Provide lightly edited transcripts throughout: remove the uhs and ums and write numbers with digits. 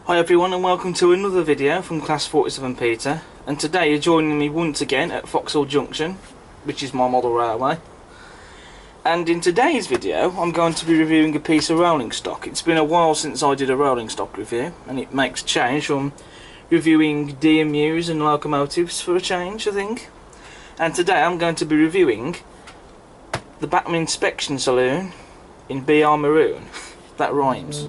Hi everyone and welcome to another video from Class 47 Peter, and today you're joining me once again at Vauxhall Junction, which is my model railway. And in today's video I'm going to be reviewing a piece of rolling stock. It's been a while since I did a rolling stock review, and it makes a change from reviewing DMUs and locomotives for a change, I think. And today I'm going to be reviewing the Bachmann Inspection Saloon in BR Maroon. That rhymes.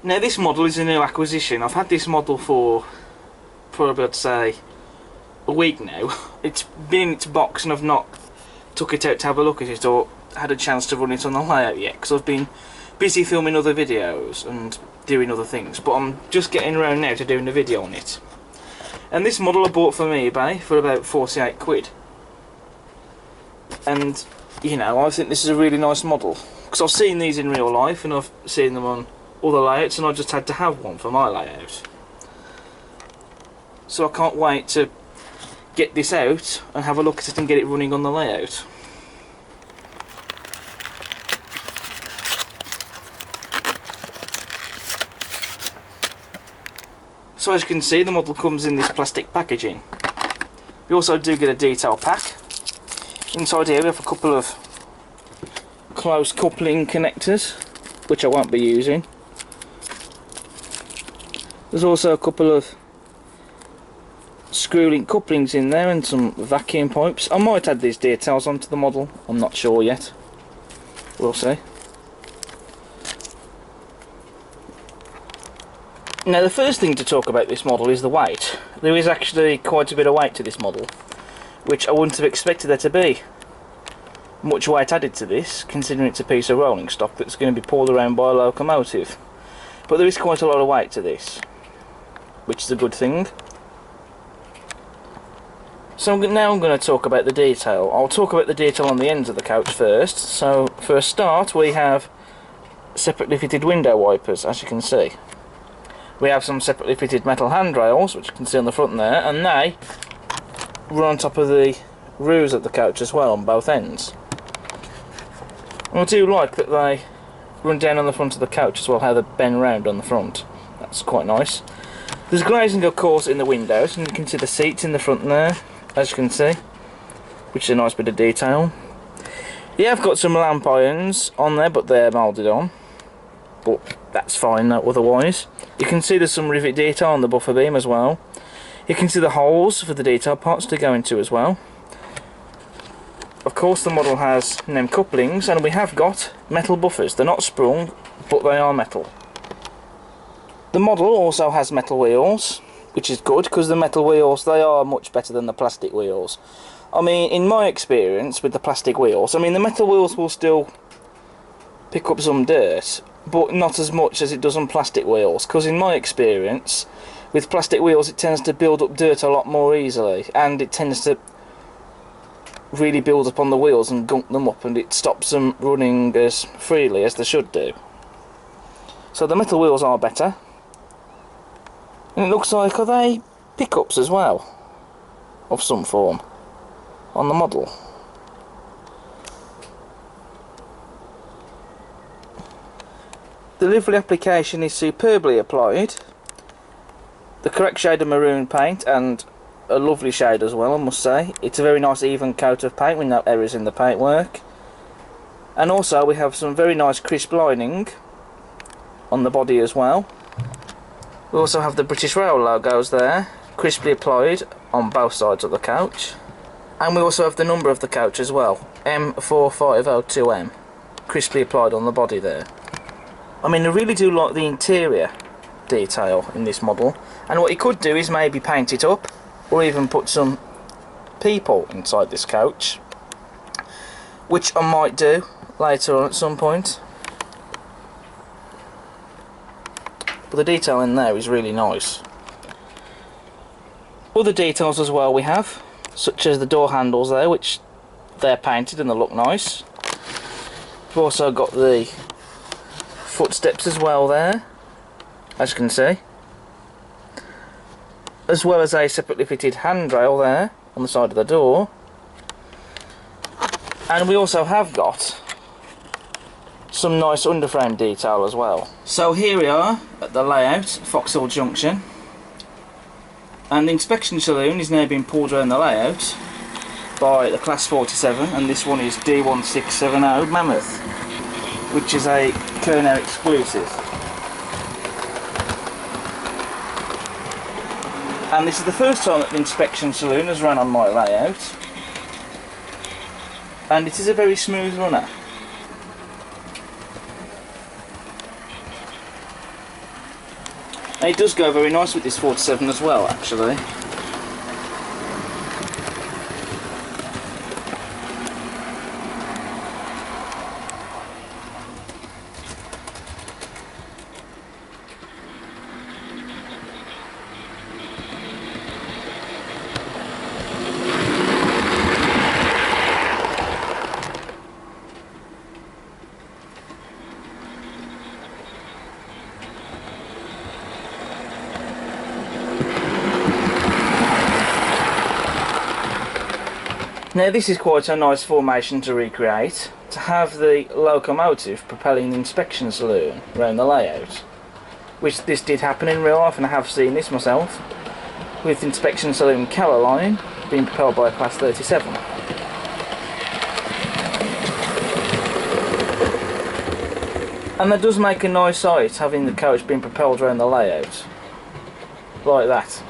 Now this model is a new acquisition. I've had this model for probably, I'd say, a week now. It's been in its box and I've not took it out to have a look at it or had a chance to run it on the layout yet, because I've been busy filming other videos and doing other things, but I'm just getting around now to doing a video on it. And this model I bought from eBay for about 48 quid. And, you know, I think this is a really nice model, because I've seen these in real life and I've seen them on other layouts, and I just had to have one for my layout. So I can't wait to get this out and have a look at it and get it running on the layout. So as you can see, the model comes in this plastic packaging. We also do get a detail pack. Inside here we have a couple of close coupling connectors, which I won't be using. There's also a couple of screw-link couplings in there and some vacuum pipes. I might add these details onto the model, I'm not sure yet. We'll see. Now the first thing to talk about this model is the weight. There is actually quite a bit of weight to this model, which I wouldn't have expected there to be. Much weight added to this, considering it's a piece of rolling stock that's going to be pulled around by a locomotive. But there is quite a lot of weight to this, which is a good thing. So now I'm going to talk about the detail. I'll talk about the detail on the ends of the couch first. So for a start, we have separately fitted window wipers, as you can see. We have some separately fitted metal handrails, which you can see on the front there, and they run on top of the roofs of the couch as well on both ends. And I do like that they run down on the front of the couch as well, how they bend round on the front. That's quite nice. There's glazing of course in the windows, and you can see the seats in the front there, as you can see, which is a nice bit of detail. Yeah, I've got some lamp irons on there, but they're moulded on, but that's fine otherwise. You can see there's some rivet detail on the buffer beam as well. You can see the holes for the detail parts to go into as well. Of course the model has NEM couplings, and we have got metal buffers. They're not sprung, but they are metal. The model also has metal wheels, which is good, because the metal wheels, they are much better than the plastic wheels. I mean, in my experience with the plastic wheels, I mean the metal wheels will still pick up some dirt, but not as much as it does on plastic wheels, because in my experience with plastic wheels it tends to build up dirt a lot more easily, and it tends to really build up on the wheels and gunk them up, and it stops them running as freely as they should do. So the metal wheels are better. And it looks like, are they pickups as well? Of some form. On the model. The livery application is superbly applied. The correct shade of maroon paint, and a lovely shade as well, I must say. It's a very nice even coat of paint with no errors in the paintwork. And also we have some very nice crisp lining on the body as well. We also have the British Rail logos there, crisply applied on both sides of the couch. And we also have the number of the couch as well, M4502M, crisply applied on the body there. I mean, I really do like the interior detail in this model, and what you could do is maybe paint it up, or even put some people inside this couch, which I might do later on at some point. But the detail in there is really nice. Other details as well we have such as the door handles there, which they're painted and they look nice. We've also got the footsteps as well there, as you can see, as well as a separately fitted handrail there on the side of the door. And we also have got some nice underframe detail as well. So here we are at the layout, Foxhill Junction, and the Inspection Saloon is now being pulled around the layout by the Class 47, and this one is D1670 Mammoth, which is a Kernow exclusive. And this is the first time that the Inspection Saloon has run on my layout, and it is a very smooth runner. And it does go very nice with this 47 as well, actually. Now this is quite a nice formation to recreate, to have the locomotive propelling the Inspection Saloon around the layout, which this did happen in real life, and I have seen this myself, with Inspection Saloon Caroline being propelled by a Class 37. And that does make a nice sight, having the coach being propelled around the layout, like that.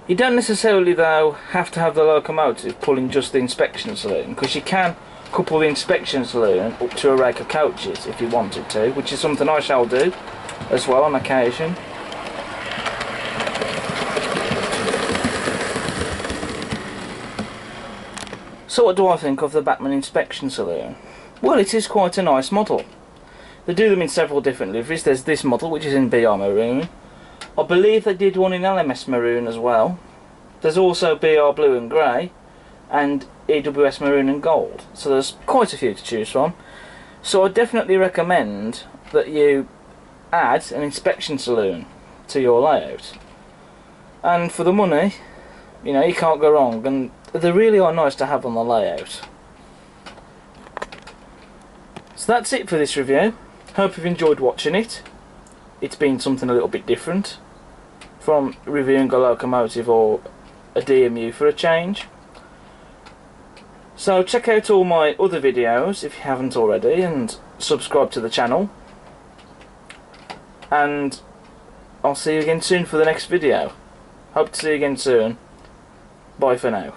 You don't necessarily though have to have the locomotive pulling just the Inspection Saloon, because you can couple the Inspection Saloon up to a rake of coaches if you wanted to, which is something I shall do as well on occasion. So what do I think of the Bachmann Inspection Saloon? Well, it is quite a nice model. They do them in several different liveries. There's this model, which is in BR Maroon. I believe they did one in LMS Maroon as well. There's also BR Blue and Grey, and EWS Maroon and Gold. So there's quite a few to choose from. So I definitely recommend that you add an Inspection Saloon to your layout. And for the money, you know, you can't go wrong, and they really are nice to have on the layout. So that's it for this review. Hope you've enjoyed watching it. It's been something a little bit different from reviewing a locomotive or a DMU for a change. So check out all my other videos if you haven't already, and subscribe to the channel. And I'll see you again soon for the next video. Hope to see you again soon. Bye for now.